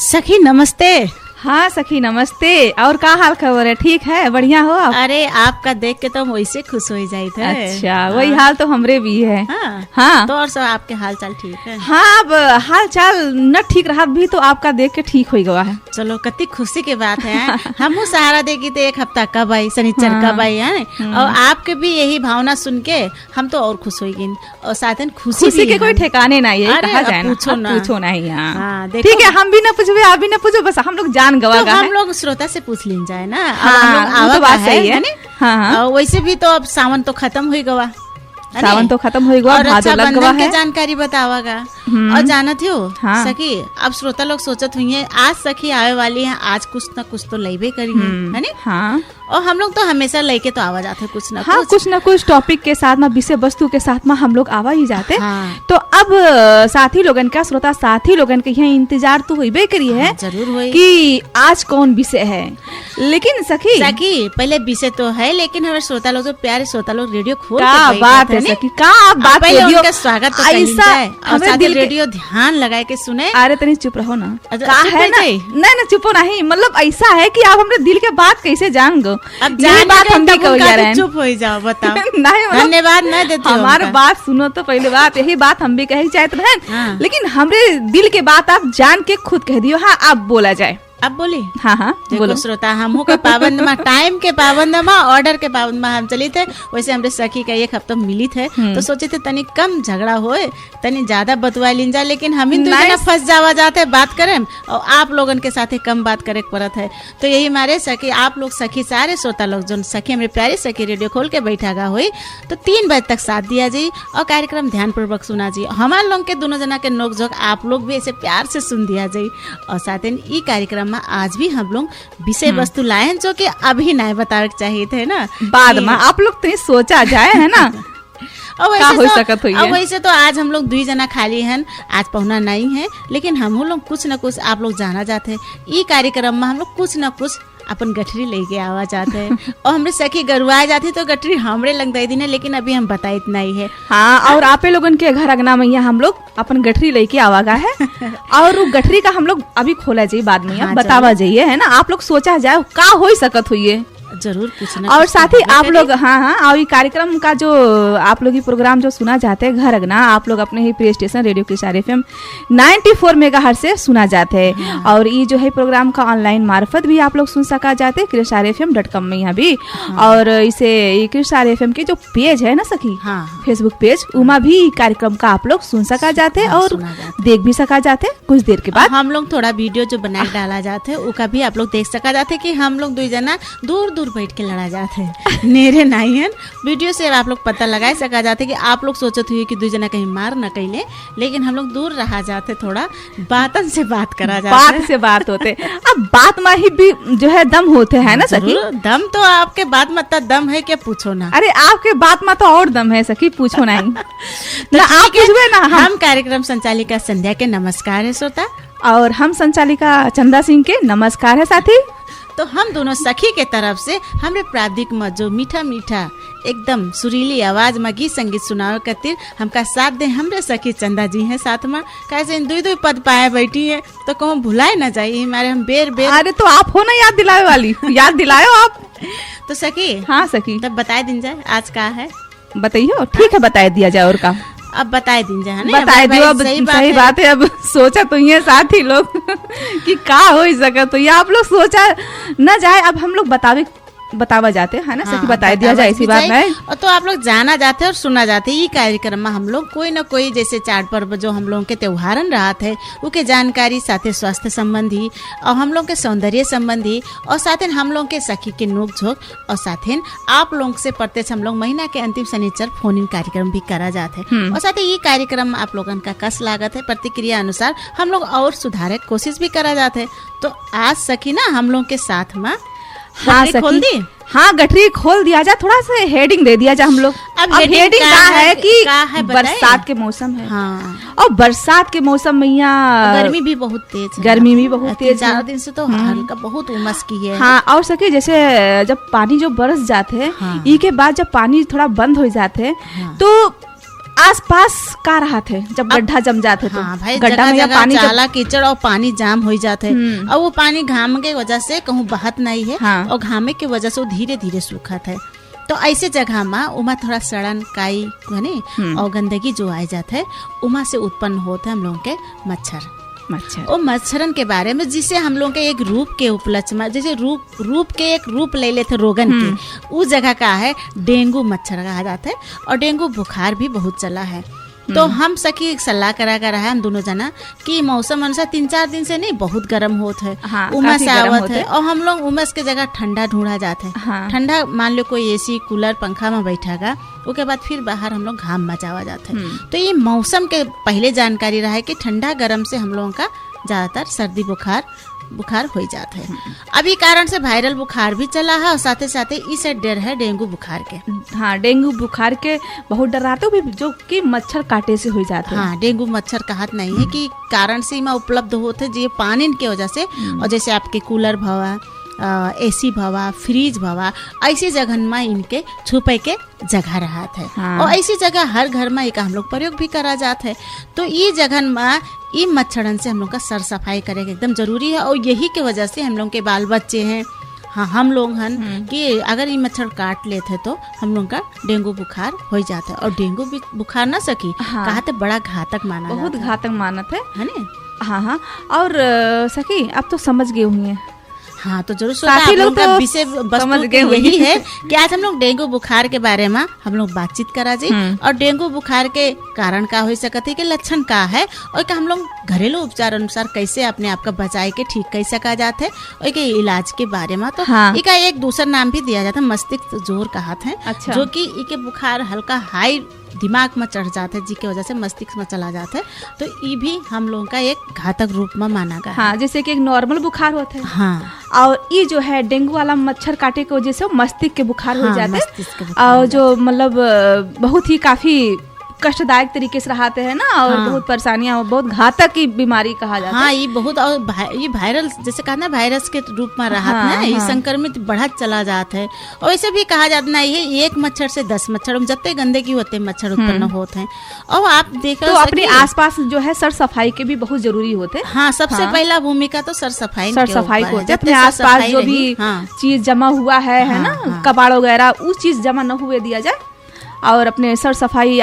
सखी नमस्ते। हाँ सखी नमस्ते। और का हाल खबर है? ठीक है, बढ़िया हो आप? अरे आपका देख के तो हम वैसे खुश हो जाए थे। अच्छा, वही हाल तो हमरे भी है। हाँ। तो और सब आपके हाल चाल ठीक है? हाँ, अब हाल चाल न ठीक रहा भी तो आपका देख के ठीक हो गया है। चलो कितनी खुशी की बात है। हम सहारा देगी थे एक हफ्ता कब आई, शनिचर कब आई है। और आपके भी यही भावना सुन के हम तो और खुश हो गई। और साथ खुशी के कोई ठिकाने नहीं है, कहा जाए ना, पूछो नहीं। ठीक है, हम भी न पूछे आप भी न पूछो, बस हम लोग जान गवा तो हम लोग श्रोता से पूछ लीन जाए ना। हाँ, तो बात सही है। हाँ। वैसे भी तो अब सावन तो खत्म हुई गवा, सावन तो खत्म हो गया, और अच्छा बंधन के जानकारी बतावागा। और जाना थी हाँ। सखी, अब श्रोता लोग सोचत हुई है आज सखी आवे वाली है, आज कुछ न कुछ तो लेबे करी है नी? हाँ। और हम लोग तो हमेशा लेके तो आवा जाते कुछ न हाँ, कुछ न कुछ टॉपिक के साथ में, विषय वस्तु के साथ में हम लोग आवा ही जाते। हाँ। तो अब साथी लोगन का, श्रोता साथी लोगन के यहाँ इंतजार तो होइबे करी है। हाँ, जरूर होई कि आज कौन विषय है। लेकिन सखी पहले विषय तो है, लेकिन हमारे श्रोता लोग जो प्यारे श्रोता लोग रेडियो खोल का बात है सखी, का बात पहले उनका स्वागत तो ऐसा और साथ रेडियो ध्यान लगाए के सुने। अरे तनी चुप रहो ना, का है ना? नहीं चुपो नहीं, मतलब ऐसा है कि आप हमरे दिल के बात कैसे जान गो। अब यही बात हम भी कह रहे हैं, चुप हो जाओ, बताओ। नहीं, धन्यवाद नहीं देते हमारे बात सुनो तो पहले बात यही बात हम भी कहे चाहते हैं। लेकिन हमरे दिल के बात आप जान के खुद कह दियो। हाँ, आप बोला जाए। अब बोली। हाँ देखो श्रोता, हमहू के पाबंद में, टाइम के पाबंद में, ऑर्डर के पाबंद में हम चली थे। वैसे हमरे सखी का एक हफ्ता मिली थे तो सोचे थे तनी कम झगड़ा होए, तनी ज्यादा बतवा लीन जा, लेकिन हम ही तो फंस जावा जाते बात करें और आप लोगन के साथ कम बात करे पड़त है। तो यही हमारे सखी, आप लोग सखी सारे श्रोता लोग जो सखी हमारे प्यारी सखी रेडियो खोल के बैठा गा हुई तो 3 बजे तक साथ दिया जाये और कार्यक्रम ध्यान पूर्वक सुना जाये। हमारे लोग के दोनों जना के नोक झोंक आप लोग भी ऐसे प्यार से सुन दिया जाये। और साथ ही कार्यक्रम में आज भी हम लोग विषय वस्तु लाए हैं जो कि अभी नहीं बतावे चाहिए थे ना, बाद में आप लोग तो सोचा जाए है ना। वैसे तो आज हम लोग 2 जना खाली हैं, आज पहुना नहीं है, लेकिन हम लोग कुछ न कुछ आप लोग जाना जाते हैं। ये कार्यक्रम में हम लोग कुछ न कुछ अपन गठरी लेके आवा जाते हैं। और हमरे सखी गरुआ जाती तो गठरी हमरे लग दे दिन, लेकिन अभी हम बता इतना ही है। हाँ, और आपे लोगन के घर अगना में हम लोग अपन गठरी लेके आवागा है। और वो गठरी का हम लोग अभी खोला जाइए, बाद में हाँ, बतावा जाइए है ना। आप लोग सोचा जाए का हो सकत हुई जरूर कुछ ना। और साथ ही आप लोग हाँ, और ये कार्यक्रम का जो आप लोग ये प्रोग्राम जो सुना जाते हैं घर अगना, आप लोग अपने ही प्रिय स्टेशन रेडियो किरसार FM 94 मेगाहर्ट्ज से सुना जाते हैं। और ये जो है प्रोग्राम का ऑनलाइन मार्फत भी आप लोग सुन सका जाते हैं kirsarfm.com में यहाँ भी। और इसे किरसार FM के जो पेज है ना सखी, फेसबुक पेज, उमा भी कार्यक्रम का आप लोग सुन सका जाते हैं और देख भी सका जाते हैं। कुछ देर के बाद हम लोग थोड़ा वीडियो जो बना डाला जाते है उसका भी आप लोग देख सका जाते कि हम लोग 2 जना दूर बैठ के लड़ा जाते हैं। मेरे नहीं है वीडियो से आप लोग पता लगा सका जाते कि आप लोग सोचत हुए कि 2 जना कहीं मार न कैले, लेकिन हम लोग दूर रहा जाते, थोड़ा बातन से बात करा जाते, बात से बात होते। अब बात में ही भी जो है दम होते हैं ना सखी। दम तो आपके बात में तो दम है क्या, पूछो ना। अरे आपके बात में तो और दम है सखी, पूछो नहीं। ना आप पूछवे ना। हम कार्यक्रम संचालिका संध्या के नमस्कार है श्रोता, और हम संचालिका चंदा सिंह के नमस्कार है साथी। तो हम दोनों सखी के तरफ से हमरे प्रादिक में जो मीठा मीठा एकदम सुरीली आवाज में गीत संगीत सुनावे खातिर हमका साथ दे हमरे सखी चंदा जी हैं साथ में। कैसे 2 पद पाए बैठी है तो कहूँ भुलाए ना जाइए हमारे, हम बेर। अरे तो आप हो ना याद दिलाए वाली, याद दिलायो आप। तो सखी हाँ सखी, तब बताए दिन जाए आज का है, बताइए। ठीक है, बताए दिया जाए। और का अब बताए दिन जाए, बताए दियो। अब सही बात है। अब सोचा तो ये साथी लोग कि का हो सका, तो ये आप लोग सोचा न जाए। अब हम लोग बतावा जाते है ना सखी, बताए दिया जाए, ऐसी बात है। और तो आप लोग जाना जाते और सुना जाते। ये कार्यक्रम में हम लोग कोई न कोई जैसे चार पर्व जो हम लोगों के त्योहारन रहा थे उनके जानकारी, साथ ही स्वास्थ्य संबंधी और हम लोग के सौंदर्य संबंधी, और साथ ही हम लोग के सखी के नोक झोंक, और साथ ही आप लोग से प्रत्यक्ष हम लोग महीना के अंतिम शनिचर फोन इन कार्यक्रम भी करा जाते हैं। और साथ ही ये कार्यक्रम आप लोगन का कस लागत है, प्रतिक्रिया अनुसार हम लोग और सुधारे कोशिश भी करा जाते हैं। तो आज सखी ना हम लोग के साथ में हाँ खोल दी, हाँ गठरी खोल दिया जा, थोड़ा सा हेडिंग दे दिया जा हम लोग। अब हेडिंग का है कि बरसात के मौसम है। हाँ। और बरसात के मौसम में यहाँ गर्मी भी बहुत तेज है, गर्मी भी बहुत तेज, 4 दिन से तो हल्का बहुत उमस की है। हाँ, और सके जैसे जब पानी जो बरस जाते हैं, हाँ। ई के बाद जब पानी थोड़ा बंद हो जाते हैं, हाँ। तो आसपास का रहा थे जब गड्ढा जम जाते थे? हाँ भाई, गड्ढा में जगह पानी चाला कीचड़ और पानी जाम हो जाते है, और वो पानी घाम के वजह से कहूँ बहत नहीं है। हाँ। और घामे के वजह से वो धीरे धीरे सूखत है। तो ऐसे जगह में उमा थोड़ा सड़न काई है और गंदगी जो आ जाता है, उमा से उत्पन्न होते हैं हम लोग के मच्छर। और मच्छरन के बारे में जिसे हम लोग के एक रूप के उपलक्ष्य में, जैसे रूप के एक रूप ले लेते रोगन के, उस जगह का है डेंगू मच्छर कहा जाता है। और डेंगू बुखार भी बहुत चला है। तो हम सखी एक सलाह करा कर रहा है हम दोनों जना कि मौसम अनुसार 3-4 दिन से नहीं बहुत गर्म होत है। हाँ, उमस आवत है, और हम लोग उमस के जगह ठंडा ढूंढा जाते है। हाँ। ठंडा मान लो कोई एसी कूलर पंखा में बैठागा, उसके बाद फिर बाहर हम लोग घाम में जावा जाते है। तो ये मौसम के पहले जानकारी रहा है कि ठंडा गर्म से हम लोगों का ज्यादातर सर्दी बुखार हो जाता है। अभी कारण से वायरल बुखार भी चला है, और साथ साथ इसे डर है डेंगू बुखार के। हाँ, डेंगू बुखार के बहुत डराते भी, जो कि मच्छर काटे से हो जाते हैं। हाँ, डेंगू मच्छर कहत नहीं है कि कारण से में उपलब्ध होते जी पानी के वजह से। और जैसे आपके कूलर भवा, एसी भवा, फ्रिज भवा, ऐसी जगह में इनके छुपे के जगह रहा है। हाँ। और ऐसी जगह हर घर में एक हम लोग प्रयोग भी करा जाते है। तो ये जगह में इ मच्छरन से हम लोग का सर सफाई करे एकदम जरूरी है। और यही के वजह से हम लोग के बाल बच्चे हैं, हाँ हम लोग हन कि अगर ये मच्छर काट लेते तो हम लोग का डेंगू बुखार हो जाता है। और डेंगू बुखार ना सकी कहा तो बड़ा घातक माना, बहुत घातक मानत है ना। हाँ। और सखी अब तो समझ गए हुए। हाँ, तो जरूर काफी लोग तो विषय समझ गए यही है कि आज हम लोग डेंगू बुखार के बारे में हम लोग बातचीत करा जी। और डेंगू बुखार के कारण का हो सकते है, के लक्षण का है, और कि हम लोग घरेलू उपचार अनुसार कैसे अपने आप का बचाए के ठीक कर सका जाते है, और के इलाज के बारे में। तो हाँ। इका एक दूसरा नाम भी दिया जाता है, मस्तिष्क जोर कहते हैं। अच्छा। जो कि इके बुखार हल्का हाई दिमाग में चढ़ जाता है, जिसकी वजह से मस्तिष्क में चला जाता है। तो ये भी हम लोगों का एक घातक रूप में माना गया। हाँ, जैसे कि एक नॉर्मल बुखार होता है। हाँ। और ये जो है डेंगू वाला मच्छर काटे की वजह से मस्तिष्क के बुखार हो जाते मस्तिष्क हैं। और जो मतलब बहुत ही काफी कष्टदायक तरीके से रहते हैं ना, और हाँ। बहुत परेशानियां, बहुत घातक की बीमारी कहा जाता है। हाँ, ये बहुत, और ये वायरल जैसे कहा ना वायरस के रूप में रहा हाँ, ना, ये हाँ। संक्रमित बढ़त चला जाता है। और ऐसे भी कहा जाता ना, ये एक मच्छर से 10 मच्छर, जितने गंदगी होते मच्छर उत्पन्न होते हैं। और आप देख तो अपने आसपास जो है सर सफाई के भी बहुत जरूरी होते हैं। हाँ, सबसे पहला भूमिका तो सर सफाई को अपने आसपास जो भी चीज जमा हुआ है ना, कबाड़ वगैरह, उस चीज जमा न हुए दिया जाए। और अपने सर सफाई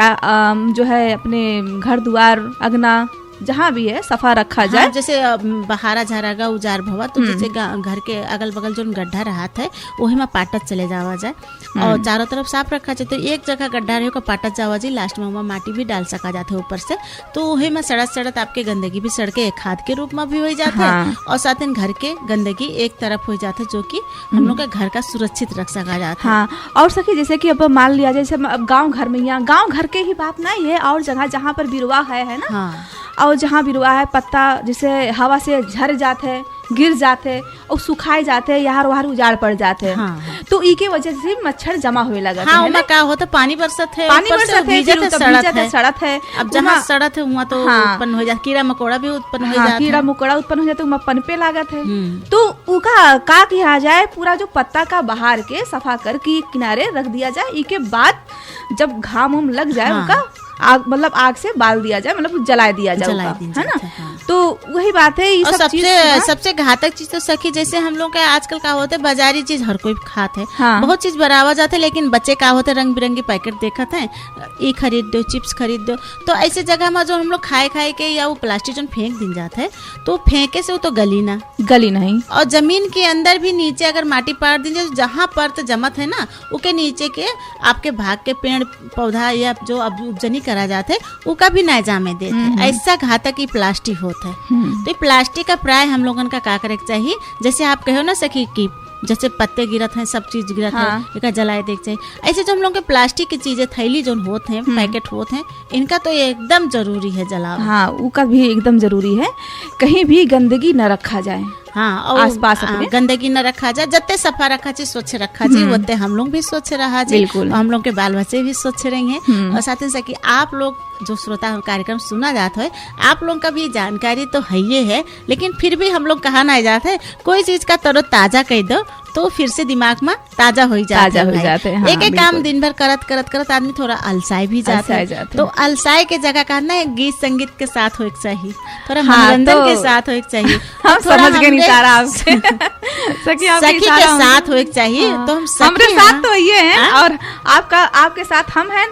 जो है अपने घर द्वार अगना जहाँ भी है सफा रखा जाए। हाँ, जैसे बहारा झारागा उजार भवा, तो जैसे घर के अगल बगल जो गड्ढा रहता है वही में पाटत चले जावा जाए, और चारों तरफ साफ रखा जाए। तो एक जगह गड्ढा रहे को पाटत जावा जाए, लास्ट में वहाँ माटी भी डाल सका जाता है ऊपर से। तो वही में सड़त आपके गंदगी भी सड़के एक खाद के रूप में भी हो जाता है। और साथ ही घर के गंदगी एक तरफ हो जाता है, जो कि हम लोग का घर का सुरक्षित रख सका जाता है। हाँ, और सखी जैसे कि अब मान लिया जैसे अब गाँव घर में, यहाँ गाँव घर के ही बात नहीं है, और जगह जहाँ पर बिरुआ है ना। हाँ। और जहाँ बिरुआ है पत्ता जैसे हवा से झड़ जाते हैं, गिर जाते हैं और सुखाए जाते हैं, यहाँ वहाँ उजाड़ पड़ जाते हैं। हाँ। तो ई के वजह से मच्छर जमा हुए लगा। हाँ, उमा क्या होता है, पानी बरसत है, सड़क है। अब जहाँ सड़क है वहाँ तो उत्पन्न हो जाता, कीड़ा मकोड़ा भी उत्पन्न हो जाता है। कीड़ा मकोड़ा उत्पन्न हो जाता है, पनपे लागत है। तो उका का किया जाए, पूरा जो पत्ता का बाहर के सफा कर के किनारे रख दिया जाए। ई के बाद जब घाम लग जाए उनका आग, मतलब आग से बाल दिया जाए, मतलब जला दिया जाए, है ना। हाँ। तो वही बात है। और सबसे घातक चीज तो सखी, जैसे हम लोग का आजकल का होता है बाजारी चीज हर कोई खाते है। हाँ। बहुत चीज बराबर जाते है, लेकिन बच्चे का होते रंग बिरंगे पैकेट देखते हैं, ये खरीद दो, चिप्स खरीद दो। तो ऐसे जगह में जो हम लोग खाए के या वो प्लास्टिक जो फेंक दिन जाते है, तो फेंके से वो तो गली नहीं। और जमीन के अंदर भी नीचे अगर माटी पार दी जाए, जहाँ पर तो जमत है ना, उसके नीचे के आपके भाग के पेड़ पौधा या जो अब उपजनी करा जाते है, उसका भी न जामे देते। ऐसा घातक ही प्लास्टिक होता है। तो प्लास्टिक का प्राय हम लोगों का करे चाहिए। जैसे आप कहो ना सखी की जैसे पत्ते गिरत हैं, सब चीज गिरत है, इनका जलाए देख चाहिए। ऐसे जो हम लोग के प्लास्टिक की चीजें थैली जो होते हैं, पैकेट होते हैं, इनका तो एकदम जरूरी है जलाओ। हाँ, उनका भी एकदम जरूरी है। कहीं भी गंदगी न रखा जाए। हाँ, और आसपास गंदगी न रखा जाए, जत्ते सफा रखा चाहिए, स्वच्छ रखा चाहिए, उतने हम लोग भी स्वच्छ रहा जाए, हम लोग के बाल बच्चे भी स्वच्छ रहेंगे। और साथ ही साथ आप लोग जो श्रोता कार्यक्रम सुना जाता है, आप लोग का भी जानकारी तो है ही है, लेकिन फिर भी हम लोग कहा ना जाता है, कोई चीज का तरो ताजा कह दो तो फिर से दिमाग में ताजा हो जाते हैं। एक एक काम दिन भर करत करत करत आदमी थोड़ा अलसाई भी जाता है। तो अलसाई के जगह का ना गीत संगीत के साथ होए चाहिए, थोड़ा मनोरंजन के साथ होए चाहिए। हम समझ गए नहीं सारा आपसे सखी के साथ होए चाहिए। तो हम हमरे साथ तो ये हैं और आपके साथ हम हैं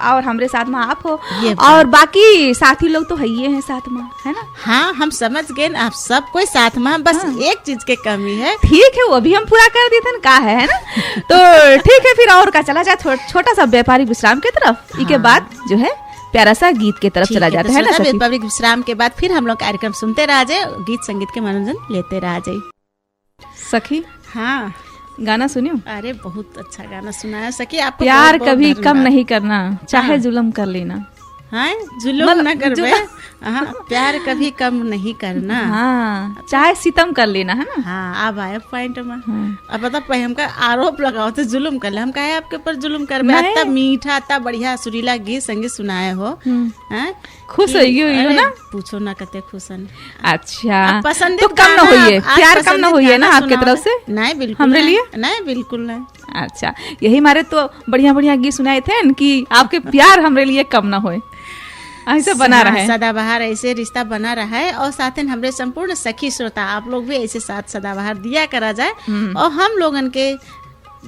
और हमरे साथ में आप हो और बाकी साथी लोग तो है ही हैं साथ में, है ना। हाँ, हम समझ गए आप सब कोई साथ में, बस एक चीज के कमी है। ठीक है, वो भी हम पूरा कर देते हैं, का है ना। तो ठीक है, फिर और का चला जाए छोटा सा व्यापारिक विश्राम की तरफ। इसके बाद जो है प्यारा सा गीत की तरफ चला जाता है ना। व्यापारिक विश्राम के बाद फिर हम लोग कार्यक्रम सुनते रह जाए, गीत संगीत के मनोरंजन लेते रह जाए। सखी, हाँ, गाना सुनियो। अरे बहुत अच्छा गाना सुनाया सखी। आपको प्यार कभी कम नहीं करना, चाहे जुल्म कर लेना। हाँ, जुल्म ना करबे। हाँ, प्यार कभी कम नहीं करना। हाँ, चाहे सितम कर लेना, है ना। हाँ, अब आए पॉइंट में। अब बता हमका आरोप लगाओ तो जुल्म कर ले, हम कहे आपके ऊपर जुल्म करबे। इतना मीठा, इतना बढ़िया सुरीला गीत संगीत सुनाए हो। खुश हो ना, पूछो ना कते खुशन। अच्छा, पसंद तो कम न होइए, प्यार कम न होइए ना आपके तरफ से। नहीं, बिल्कुल हमरे लिए नहीं, बिल्कुल नहीं। अच्छा, यही हमारे तो बढ़िया बढ़िया गीत सुनाए थे कि आपके प्यार हमरे लिए कम ना होए, ऐसे बना रहे, सदाबहार ऐसे रिश्ता बना रहा है। और साथ ही हमरे संपूर्ण सखी श्रोता आप लोग भी ऐसे साथ सदाबहार दिया करा जाए और हम लोगन के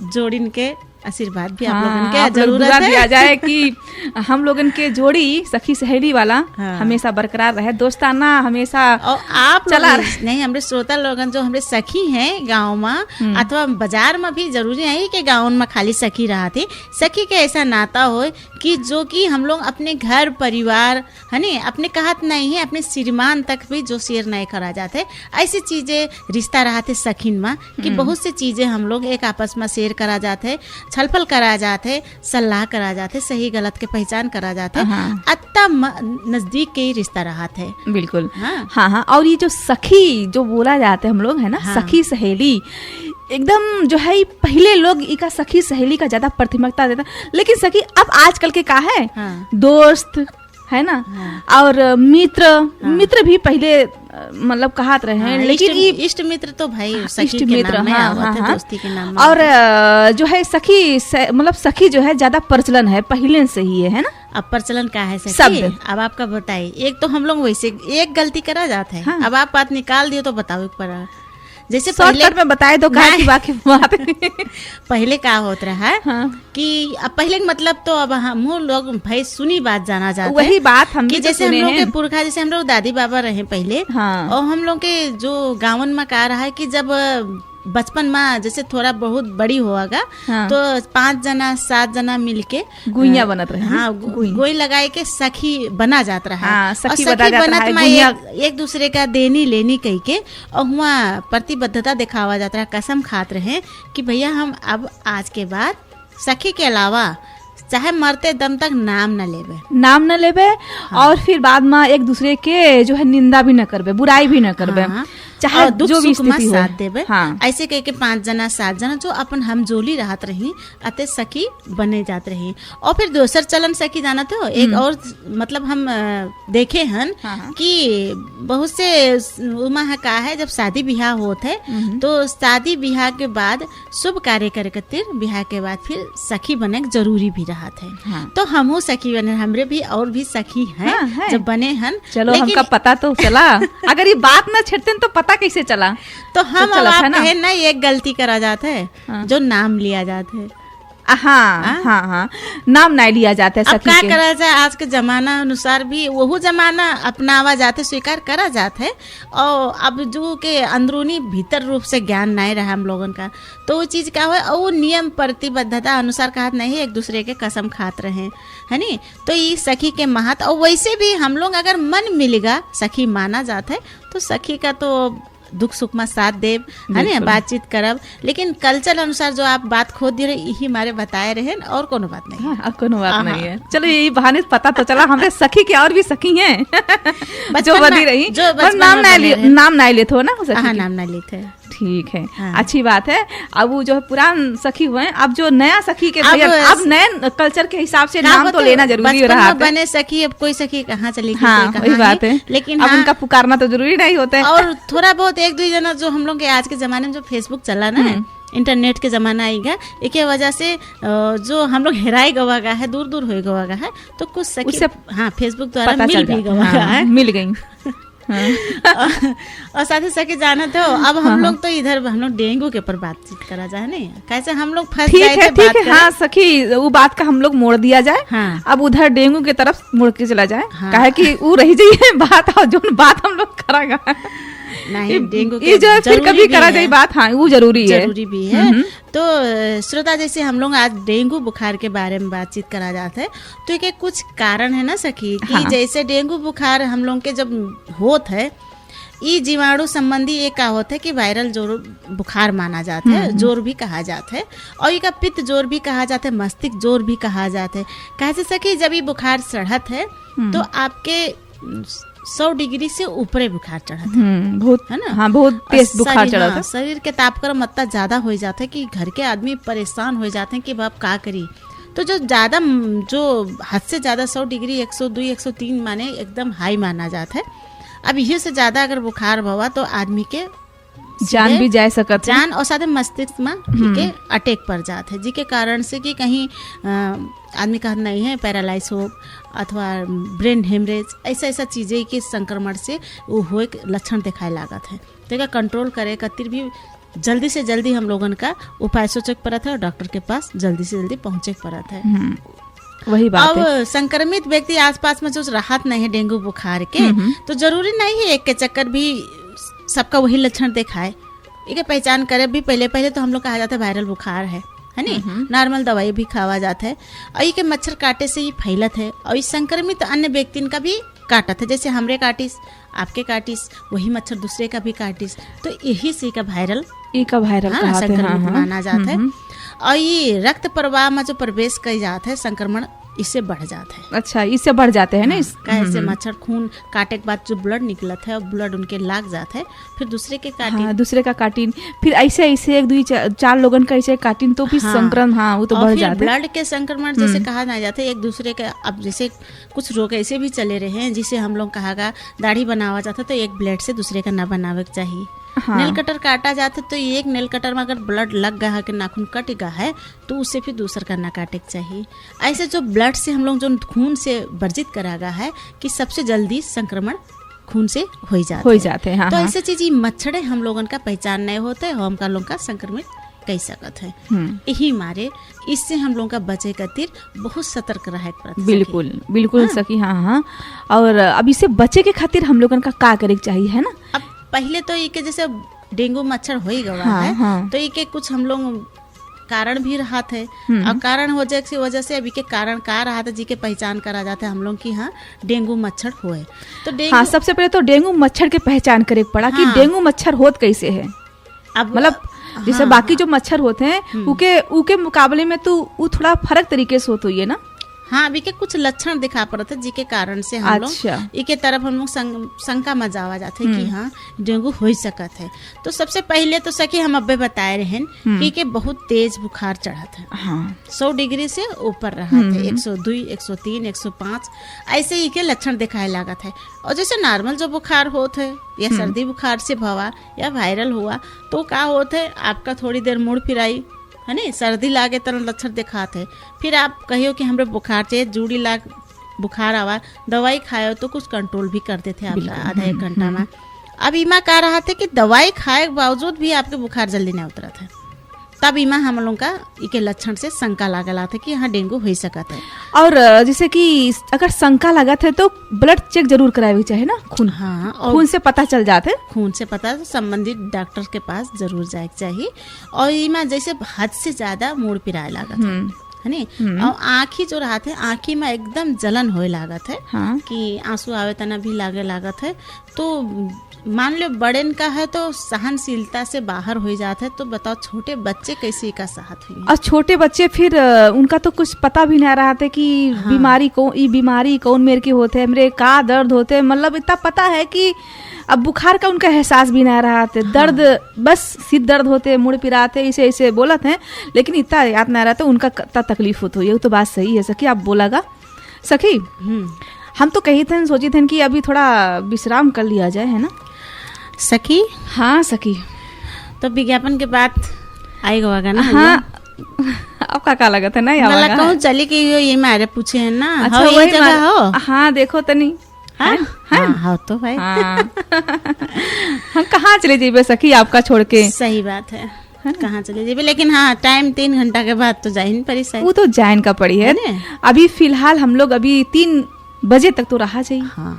जोड़िन के आशीर्वाद भी आप लोगन के जरूरत है दिया जाए कि हम लोगन के जोड़ी सखी सहेली वाला हमेशा बरकरार रहे, दोस्ताना हमेशा। और आप चला नहीं, हमरे श्रोता लोगन जो हमरे सखी हैं गांव में अथवा बाजार में भी जरूरी नहीं कि गांव में खाली सखी रहा थी। सखी के ऐसा नाता हो कि जो कि हम लोग अपने घर परिवार है नी, अपने कहत नहीं है, अपने श्रीमान तक भी जो शेयर नहीं करा जाते, ऐसी चीजें रिश्ता रहा थे सखीन में कि बहुत सी चीजें हम लोग एक आपस में शेयर करा जाते, छलफल करा जाते, सलाह करा जाते, सही गलत के पहचान करा जाते। अत्ता नजदीक के ही रिश्ता रहा थे। बिल्कुल। हाँ, और ये जो सखी जो बोला जाता है हम लोग है ना, सखी सहेली एकदम जो है पहले लोग इका सखी सहेली का ज्यादा प्राथमिकता देता, लेकिन सखी अब आजकल के का है दोस्त है ना। और मित्र भी पहले मतलब कहत रहे हैं, लेकिन इष्ट मित्र तो भाई सखी के नाम में आवत है, दोस्ती के नाम में। और जो है सखी मतलब सखी जो है ज्यादा प्रचलन है पहले से ही है ना। अब प्रचलन का है सखी, अब आपका बताइए। एक तो हम लोग वैसे एक गलती करा जाता है, अब आप बात निकाल दियो तो बताओ एक पर। जैसे शॉर्टकट में बताए दो बाकी बात पहले का होता रहा कि अब पहले मतलब तो अब हम लोग भाई सुनी बात जाना जाता है, वही बात हम कि जैसे हम लोग के पुरखा, जैसे हम लोग दादी बाबा रहे पहले। और हम लोग के जो गाँवन में कहा रहा है कि जब बचपन में जैसे थोड़ा बहुत बड़ी होगा तो 5 जना 7 जना मिलके गुइया बनत रहे। हाँ, गोई लगाए के सखी बना जात रहा। सखी बनत में एक दूसरे का देनी लेनी कही के और वहाँ प्रतिबद्धता दिखावा जाता रहा, कसम खात रहे कि भैया हम अब आज के बाद सखी के अलावा चाहे मरते दम तक नाम न लेबे और फिर बाद में एक दूसरे के जो है निंदा भी न करबे, बुराई भी न करबे, चाहे दुख जो भी स्थिति हो साथ देबे। ऐसे कह के 5 जना 7 जना जो अपन हम जोली रहत रही अते सखी बने जात रही। और फिर दोसर चलन सखी जाना तो एक और मतलब हम देखे हन कि बहुत से उमा का है जब शादी ब्याह होते तो शादी ब्याह के बाद शुभ कार्य करे खातिर ब्याह के बाद फिर सखी बने जरूरी भी रहा थे। तो हमहू सखी बने, हमरे भी और भी सखी हैं जब बने हन। चलो हमका पता तो चला, अगर ये बात न छेड़ते तो पता कैसे चला। तो हम आप कहे ना एक गलती करा जाता है जो नाम लिया जाता है। हाँ, नाम नहीं लिया जाता है। अब क्या करा जाए, आज के जमाना अनुसार भी वही जमाना अपनावा जाते, स्वीकार करा जाता है। और अब जो के अंदरूनी भीतर रूप से ज्ञान नहीं रहा हम लोगों का, तो वो चीज क्या हुआ, वो नियम प्रतिबद्धता अनुसार कहा नहीं एक दूसरे के कसम खात रहे है नी। तो ये सखी के महत्व, और वैसे भी हम लोग अगर मन मिलेगा सखी माना जाता है तो सखी का तो दुख सुख में साथ देव है ना, बातचीत करब। लेकिन कल्चर अनुसार जो आप बात खोद दिए यही हमारे बताए रहे और कोनो बात नहीं है। कोनो बात नहीं है। चलो यही बहाने पता तो चला हमारे सखी के और भी सखी हैं जो बदी रही, जो नाम नहीं लेते हो ना, नाम नहीं लेते। ठीक है, अच्छी बात है। अब वो जो पुरान सखी हुए, अब जो नया सखी के अब नए कल्चर के हिसाब से नाम तो लेना जरूरी रहा है। बने सखी, अब कोई सखी कहाँ चली गई, वही बात है। लेकिन अब उनका पुकारना तो जरूरी नहीं होता है। और थोड़ा बहुत तो एक दो जना जो हम लोग के आज के जमाने में जो फेसबुक चला ना है, इंटरनेट के जमाना आएगा, एक वजह से जो हम लोग हेराई गवा गा है, दूर दूर हो गवा गा है, तो कुछ सखी हाँ फेसबुक द्वारा मिल भी गवा गा है, मिल गई। और साथ ही सके जाना तो अब हम लोग तो इधर हम लोग डेंगू के ऊपर बातचीत करा जाए नहीं, कैसे हम लोग फंस गए थे बात करें। हाँ सखी, वो बात का हम लोग मोड़ दिया जाए। हाँ। अब उधर डेंगू की तरफ मुड़ के चला जाए। हाँ। काहे कि वो रही जाइए बात, और जो बात हम लोग करागा नहीं डेंगू के जो फिर कभी करा जाए बात। हाँ वो जरूरी भी है। तो श्रोता जैसे हम लोग आज डेंगू बुखार के बारे में बातचीत करा जाता है, तो एक कुछ कारण है ना सखी कि हाँ। जैसे डेंगू बुखार हम लोग के जब होत है, ये जीवाणु संबंधी एक का होता है कि वायरल जोर बुखार माना जाता है, जोर भी कहा जाता है, और ये का पित्त जोर भी कहा जाता है, मस्तिष्क जोर भी कहा जाता है। कैसे सखी जब ये बुखार चढ़त है तो आपके 100 डिग्री से ऊपर बुखार चढ़ा बहुत है ना। हाँ, बहुत तेज बुखार चढ़ा था। शरीर के तापक्रम इतना ज्यादा हो जाता है कि घर के आदमी परेशान हो जाते हैं कि बाप का करी। तो जो ज्यादा जो हद से ज्यादा 100 डिग्री 102 103 माने एकदम हाई माना जाता है। अब ये से ज्यादा अगर बुखार हुआ तो आदमी के जान भी जा सकत, जान और साथ मस्तिष्क में के अटैक पड़ जाते हैं, जिसके कारण से कि कहीं आदमी का नहीं है पैरालाइज हो अथवा ब्रेन हेमरेज, ऐसा चीजें के संक्रमण से वो हो लक्षण दिखाए लागत है। तो इसका कंट्रोल करे खातिर भी जल्दी से जल्दी हम लोगन का उपाय सोचे पड़त है और डॉक्टर के पास जल्दी से जल्दी पहुंचे पड़त है। वही बात अब संक्रमित व्यक्ति आसपास में जो राहत नहीं है डेंगू बुखार के, तो जरूरी नहीं है एक के चक्कर भी सबका वही लक्षण दिखाए। एक पहचान करे भी पहले तो हम लोग कहा जाता है वायरल बुखार है नहीं, नॉर्मल दवाई भी खावा जाता है, और ये के मच्छर काटे से ही फैलत है, और इस संक्रमित अन्य व्यक्ति का भी काटत है, जैसे हमरे काटिस आपके काटिस वही मच्छर दूसरे का भी काटिस, तो यही से का वायरल संक्रमित माना जाता है। और ये रक्त प्रवाह में जो प्रवेश कर जाता है संक्रमण इससे बढ़ जाता है। अच्छा, इससे बढ़ जाते हैं ना। कैसे मच्छर खून काटे के बाद जो ब्लड निकलत है और ब्लड उनके लाग जाता है, फिर दूसरे के काटिन। हाँ, दूसरे का काटिन, फिर ऐसे एक दो चार लोगन का ऐसे काटिन तो भी संक्रमण वो तो बढ़ जाता है। ब्लड के संक्रमण जैसे कहा ना जाता है एक दूसरे के। अब जैसे कुछ रोग ऐसे भी चले रहे हैं जिसे हम लोग कहा दाढ़ी बनावा जाता है तो एक ब्लेड से दूसरे का ना बनावे चाहिए। हाँ। नेल कटर काटा जाता तो एक नेल कटर में अगर ब्लड लग गया है कि नाखून कट गया है तो उससे फिर दूसरा का ना काटे चाहिए। ऐसे जो ब्लड से हम लोग जो खून से वर्जित करा गया है कि सबसे जल्दी संक्रमण खून से हो जाते हैं। तो ऐसे चीज मच्छरे हम लोगों का पहचान नहीं होते, हम का लोगों का संक्रमित कह सकत है। यही मारे इससे हम लोगों का बचे खातिर बहुत सतर्क रहे पड़ता। बिल्कुल सकी। हाँ। और अब इससे बचे के खातिर हम लोगों का क्या करे चाहिए है ना। अब पहले तो ये जैसे डेंगू मच्छर हो ही गया है, तो ये कुछ हम लोग कारण भी रहा थे, और कारण हो जाए की वजह से अभी के कारण का रहा था जी के पहचान करा जाता है हम लोग की हाँ डेंगू मच्छर हुए। तो डेंगू सबसे पहले तो डेंगू मच्छर के पहचान करे पड़ा कि डेंगू मच्छर होत कैसे है। अब मतलब जैसे बाकी जो मच्छर होते हैं उके मुकाबले में तो वो थोड़ा फर्क तरीके से होते है ना। हाँ, अभी के कुछ लक्षण दिखा पड़ते जिसके कारण से हम लोग इके तरफ हम लोग शंका में जावा जाते कि हाँ डेंगू हो सकत है। तो सबसे पहले तो सके हम अब्बे बताए रहे कि के बहुत तेज बुखार चढ़ा था। हाँ। 100 डिग्री से ऊपर रहा था, 102 103 105 ऐसे ही के लक्षण दिखाए लगा था। और जैसे नॉर्मल जो बुखार होते है या सर्दी बुखार से भवा या वायरल हुआ तो क्या होता है आपका थोड़ी देर मुड़ फिराई है नहीं, सर्दी लागे तरह लक्षण दिखाते, फिर आप कहियो कि हमरे बुखार चाहिए जूड़ी लाग बुखार आवा दवाई खाए तो कुछ कंट्रोल भी कर देते आपका आधा एक घंटा में। अब इमा कह रहा था कि दवाई खाए के बावजूद भी आपके बुखार जल्दी नहीं उतरा था, तब इमा हम लोग का इके लक्षण से शंका लागला था कि यहाँ डेंगू हो सकता है। और जैसे कि अगर शंका लगा था तो ब्लड चेक जरूर करावे चाहिए ना खून। हाँ, और खून से पता चल जाते, खून से पता संबंधित डॉक्टर के पास जरूर जाए चाहिए। और इमा जैसे हद से ज्यादा मुड़ पिराए लागत है नहीं, और आँखी जो रहा थे आँखी में एकदम जलन होए लागत है। हाँ। कि आंसू आवे तना भी लागे लागत है। तो मान लो बड़ेन का है तो सहनशीलता से बाहर हो जाता है, तो बताओ छोटे बच्चे कैसे का साहत हुई। और छोटे बच्चे फिर उनका तो कुछ पता भी नहीं रहा था कि हाँ। बीमारी कौन मेरे की होते है, मेरे का दर्द होते है, मतलब इतना पता है कि अब बुखार का उनका एहसास भी नहीं रहा था। दर्द बस सिर दर्द होते मुड़ पिराते ऐसे बोलत हैं, लेकिन इतना याद नहीं रहा था उनका तकलीफ होती है। तो बात सही है सखी, आप बोलागा सखी। हम तो कही थे सोची थे कि अभी थोड़ा विश्राम कर लिया जाए है ना। सखी हाँ सखी, तो विज्ञापन के बाद आएगा ना? हाँ आपका का लगत है ना मला कहूँ चली कि ये मारे पूछे है ना। अच्छा हो, वही ये जगह हो। हाँ देखो तनी हाँ हाँ तो भाई हाँ। हम कहाँ चले जेबे सखी आपका छोड़ के? सही बात है, कहाँ चले जेबे, लेकिन हाँ टाइम 3 घंटा के बाद तो जा ही नहीं पड़ी सही। वो तो जाइन का पड़ी है। अभी फिलहाल हम लोग अभी 3 बजे तक तो रहा चाहिए। हाँ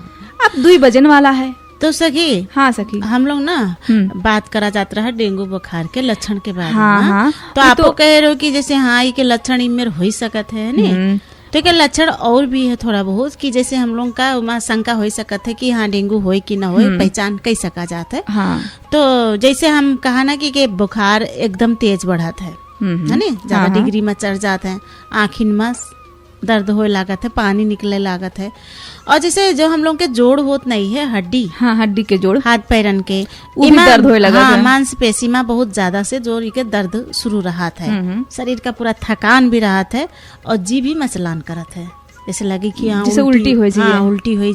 अब 2 बजन वाला है तो सखी। हाँ सखी, हम लोग ना बात करा जाता रहा डेंगू बुखार के लक्षण के बारे में। हाँ, हाँ, तो आप तो कह रहे हो कि जैसे हाँ ये के लक्षण इनमें हो ही सकत है नहीं, तो क्या लक्षण और भी है थोड़ा बहुत कि जैसे हम लोग का वहाँ शंका हो सकत है कि हाँ डेंगू होए कि ना होए, पहचान कई सका जाता है। हाँ। तो जैसे हम कहा ना कि बुखार एकदम तेज बढ़त है ना, ज्यादा डिग्री में चढ़ जाता है, आँखिन में दर्द होए लागत है, पानी निकले लागत है, और जैसे जो हम लोग के जोड़ होत नहीं है हड्डी, हाँ हड्डी के जोड़, हाथ पैरन के वो भी दर्द होए लगा है। मांसपेशी में बहुत ज्यादा से जोड़ के दर्द शुरू रहत है, शरीर का पूरा थकान भी रहत है और जी भी मचलान करत है, जैसे लगे कि हाँ जैसे उल्टी हो जाए। हाँ, उल्टी हो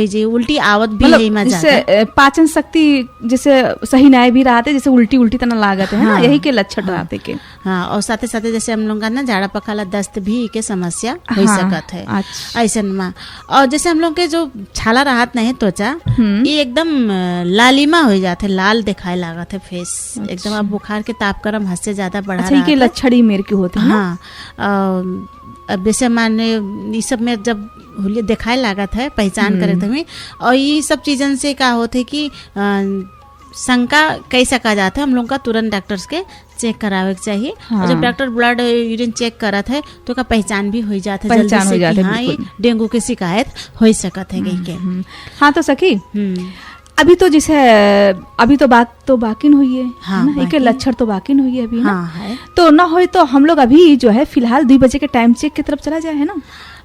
जाए, उल्टी आवत भी मतलब है में जैसे पाचन शक्ति जैसे सही नहीं भी रहते, जैसे उल्टी उल्टी तना लागत है ना, यही के लक्षण रहते के। हाँ, और साथे साथे जैसे हम लोग का ना झाड़ा पखाला दस्त भी के समस्या हो सकत है। अच्छा। ऐसा में और जैसे हम लोग के जो छाला राहत नहीं त्वचा, ये एकदम लालिमा हो जाते, लाल दिखाए लागत है फेस एकदम। अब बुखार के तापक्रम हद से ज्यादा बढ़ा रहा है, लक्षण ही मेरे के होते हैं। हाँ, अब जैसे माने ये सब में जब होली दिखाए लागत है, पहचान करे थे, और ये सब चीजन से क्या होते कि शंका कैसा कहा जाता है, हम लोग का तुरंत डॉक्टर्स के चेक करावे के चाहिए। हाँ। और जब डॉक्टर ब्लड यूरिन चेक करत है तो का पहचान भी हो जाता है, पहचान हो जाता है, हाँ ये डेंगू की शिकायत हो सकत है गई के। हाँ तो सखी अभी तो जैसे अभी तो बात तो बाकी हुई है। हाँ, ना, एक लक्षण तो बाकी हुई है अभी। हाँ, है। तो ना हो तो हम लोग अभी जो है फिलहाल 2 बजे के टाइम चेक की तरफ चला जाए, है ना?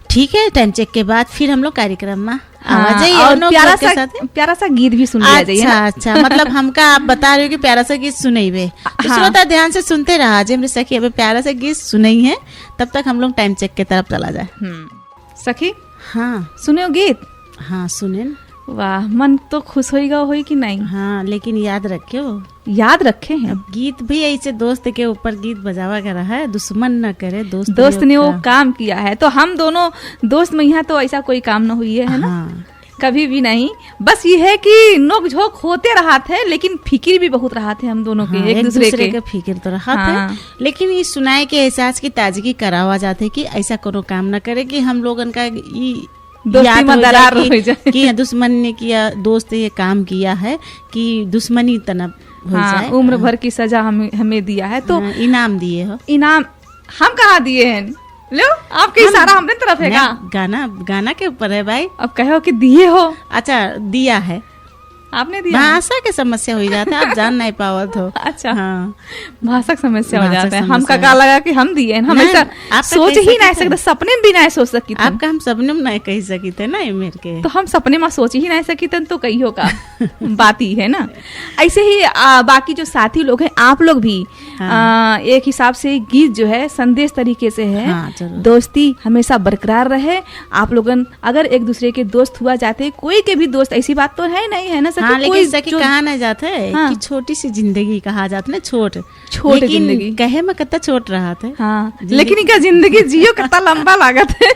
ठीक है, टाइम चेक के बाद फिर हम लोग कार्यक्रम में हाँ, और प्यारा सा गीत भी सुन लिया जाइए। अच्छा मतलब हमका आप बता रहे हो कि प्यारा सा गीत सुनेबे, तो श्रोता ध्यान से सुनते रहा जे हमरे सखी अबे प्यारा सा गीत सुनई है, तब तक हम लोग टाइम चेक के तरफ चला जाए। सखी हाँ सुने गीत? हाँ सुने। वाह, मन तो खुश होएगा होई कि नहीं? हाँ, लेकिन याद रखे हो, याद रखे हैं। अब गीत भी ऐसे दोस्त के ऊपर गीत बजावा कर रहा है, दुश्मन न करे दोस्त ने वो काम किया है, तो हम दोनों दोस्त में यहाँ तो ऐसा कोई काम न हुई है ना। हाँ। कभी भी नहीं, बस ये है कि नोक झोंक होते रहा थे, लेकिन फिक्र भी बहुत रहा थे हम दोनों के। हाँ, एक दूसरे के फिक्र तो रहा थे, लेकिन ये सुनाए के एहसास की ताजगी करावा जाते कि ऐसा कोनो काम न करे कि हम लोगन का दोस्ती में दरार हो जाए कि दुश्मन ने किया, दोस्त ये काम किया है कि दुश्मनी तनब हो जाए। उम्र भर की सजा हमें दिया है, तो इनाम दिए हो। इनाम हम कहाँ दिए हैं? लो आपके इशारा हमने तरफ है का? गाना के ऊपर है भाई। अब कहो कि दिए हो। अच्छा, दिया है, आपने दिया। भाषा के समस्या हो जाता है, आप जान नहीं पावत हो। अच्छा हाँ, भाषा समस्या हो जाता है। हम का लगा कि हम दिए, हम ऐसा सोच ही नहीं सकते, सपने में भी नहीं सोच सकी। आपका हम सपने में नहीं कह सकी थे ना मेरे के, तो हम सपने में सोच ही नहीं सकी थे, तो कही होगा बात ही है ना। ऐसे ही बाकी जो साथी लोग हैं, आप लोग भी एक हिसाब से गीत जो है संदेश तरीके से है, दोस्ती हमेशा बरकरार रहे। आप लोगन अगर एक दूसरे के दोस्त हुआ जाते, कोई के भी दोस्त, ऐसी बात तो है नहीं, है ना? हाँ, लेकिन सखी कहा ना जाता है कि छोटी सी जिंदगी कहा जाता है, छोट जिंदगी कहे में कितना छोट रहा था। हाँ, लेकिन इनका जिंदगी जियो कितना लंबा लागत है।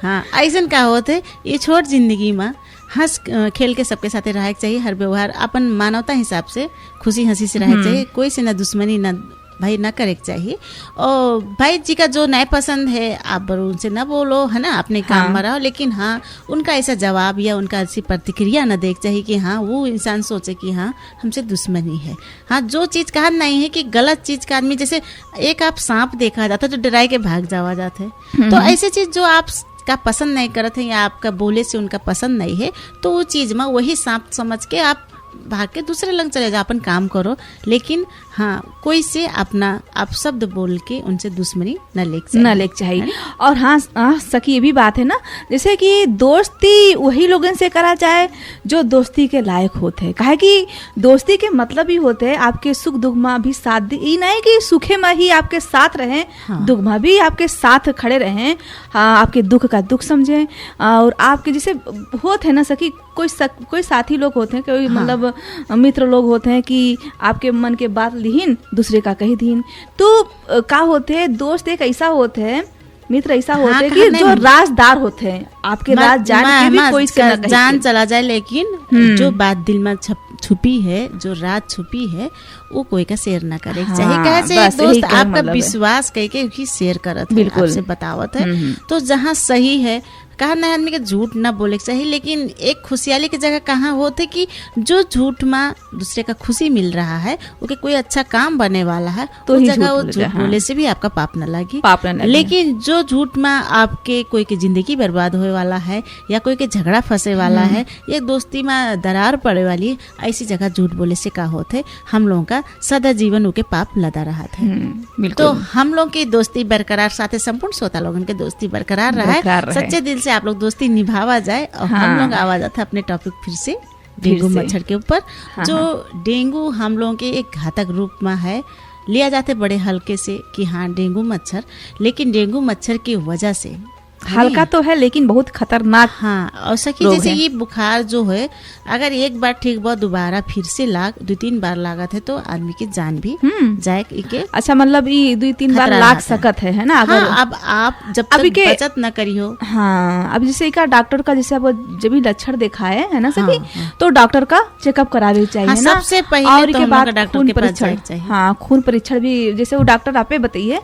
हाँ, ऐसा का होते ये छोट जिंदगी में हंस खेल के सबके साथ रह चाहिए, हर व्यवहार अपन मानवता हिसाब से खुशी हंसी से रह चाहिए, कोई से न दुश्मनी न भाई ना करे चाहिए। और भाई जी का जो नए पसंद है आप उनसे न बोलो, है ना, अपने काम में रहो, लेकिन हाँ उनका ऐसा जवाब या उनका ऐसी प्रतिक्रिया न देख चाहिए कि हाँ वो इंसान सोचे कि हाँ हमसे दुश्मनी है। हाँ, जो चीज कहा नहीं है कि गलत चीज का आदमी, जैसे एक आप सांप देखा जाता तो डराई के भाग जावा जाते, तो ऐसी चीज जो आप का पसंद नहीं करते हैं या आपका बोले से उनका पसंद नहीं है, तो वो चीज में वही सांप समझ के आप भाग के दूसरे लंग चले जाओ, अपन काम करो, लेकिन हाँ कोई से अपना आप शब्द बोल के उनसे दुश्मनी न लेक चाहिए। और हाँ सखी ये भी बात है ना, जैसे कि दोस्ती वही लोगों से करा जाए जो दोस्ती के लायक होते हैं, काहे कि दोस्ती के मतलब ही होते हैं आपके सुख दुख में भी साथ दी, ये नहीं कि सुखे में ही आपके साथ रहें, दुख में भी आपके साथ खड़े रहें, हाँ आपके दुख का दुख समझें। और आपके जैसे होते है ना सखी, कोई साथी लोग होते हैं, कोई मतलब मित्र लोग होते हैं कि आपके मन के बात लिहिन दूसरे का कही दीन। तो का होते हैं दोस्त एक ऐसा होते हैं, मित्र ऐसा होते हैं कि जो राजदार होते हैं, आपके राज जान के भी कोई जान चला जाए, लेकिन जो बात दिल में छुपी है, जो राज छुपी है, वो कोई का शेयर ना करे। चाहे कैसे दोस्त आपका विश्वास करके ही शेयर करत है, आपसे बतावत है। तो जहाँ सही है, कहा ना आदमी के झूठ ना बोले चाहिए, लेकिन एक खुशहाली की जगह कहाँ होते कि जो झूठ में दूसरे का खुशी मिल रहा है, वो कोई अच्छा काम बने वाला है, तो उस जगह वो झूठ बोले से भी आपका पाप न लगी। लेकिन जो झूठ में आपके कोई की जिंदगी बर्बाद होने वाला है, या कोई के झगड़ा फंसे वाला है, या दोस्ती में दरार पड़े वाली है, ऐसी जगह झूठ बोले से का होते हम लोगों का सदा जीवन उनके पाप लदा रहा था। तो हम लोग की दोस्ती बरकरार, साथ संपूर्ण श्रोता लोगों के दोस्ती बरकरार रहा है। सच्चे दिल से आप लोग दोस्ती निभावा जाए। और हम लोग आवाज आता अपने टॉपिक फिर से डेंगू मच्छर के ऊपर। जो डेंगू हम लोगों के एक घातक रूप में है, लिया जाते बड़े हल्के से कि हाँ डेंगू मच्छर, लेकिन डेंगू मच्छर की वजह से हल्का तो है लेकिन बहुत खतरनाक। हाँ, और सखी जैसे ये बुखार जो है, अगर एक बार ठीक हुआ, दोबारा फिर से 2-3 बार लागत है तो आदमी की जान भी जाए के। अच्छा, मतलब ये 2-3 बार लाग सकत है ना? अगर अब आप जब तक बचत न करियो। हाँ, अब जैसे का डॉक्टर का जैसे अब जब भी लक्षण दिखाए है ना सभी, तो डॉक्टर का चेकअप करावे चाहिए ना सबसे पहले। और के बाद खून परीक्षण, हाँ खून परीक्षण भी, जैसे वो डॉक्टर आपे बताइए,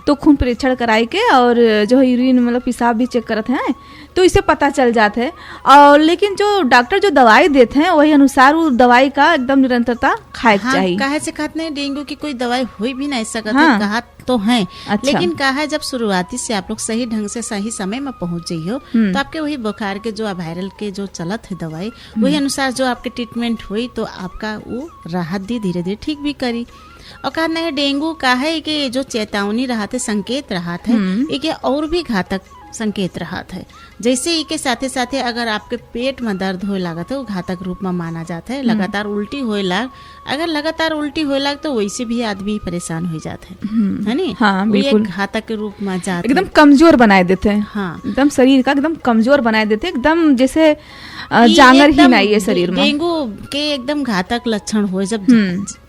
तो खून परीक्षण कराए के और जो यूरिन मतलब पेशाब भी चेक करते हैं, तो इससे पता चल जाता है। और लेकिन जो डॉक्टर जो दवाई देते हैं वही अनुसार वो दवाई का एकदम निरंतरता खाए चाहिए। काहे से खाते हैं, डेंगू की कोई दवाई हुई भी नहीं सकती है, कहा तो है। अच्छा। लेकिन कहा है जब शुरुआती से आप लोग सही ढंग से सही समय में पहुंच जाइयो, तो आपके वही बुखार के जो वायरल के जो चलत है दवाई, वही अनुसार जो आपके ट्रीटमेंट हुई, तो आपका वो राहत दी, धीरे धीरे ठीक भी करी। और कहना है डेंगू का है कि जो चेतावनी रहा थे, संकेत रहा थे, एक और भी घातक संकेत रहा है। जैसे के साथे साथे अगर आपके पेट में दर्द होए लागत है, वो घातक रूप में माना जाता है। लगातार उल्टी होए लाग, अगर लगातार उल्टी होए लाग तो वैसे भी आदमी परेशान हो जाते है नी? हाँ, बिल्कुल घातक के रूप में जाते, एकदम कमजोर बनाए देते हैं। हाँ, एकदम शरीर का एकदम कमजोर बनाए देते, एकदम जैसे जांगर ही नहीं है शरीर में। डेंगू के एकदम घातक लक्षण हो, जब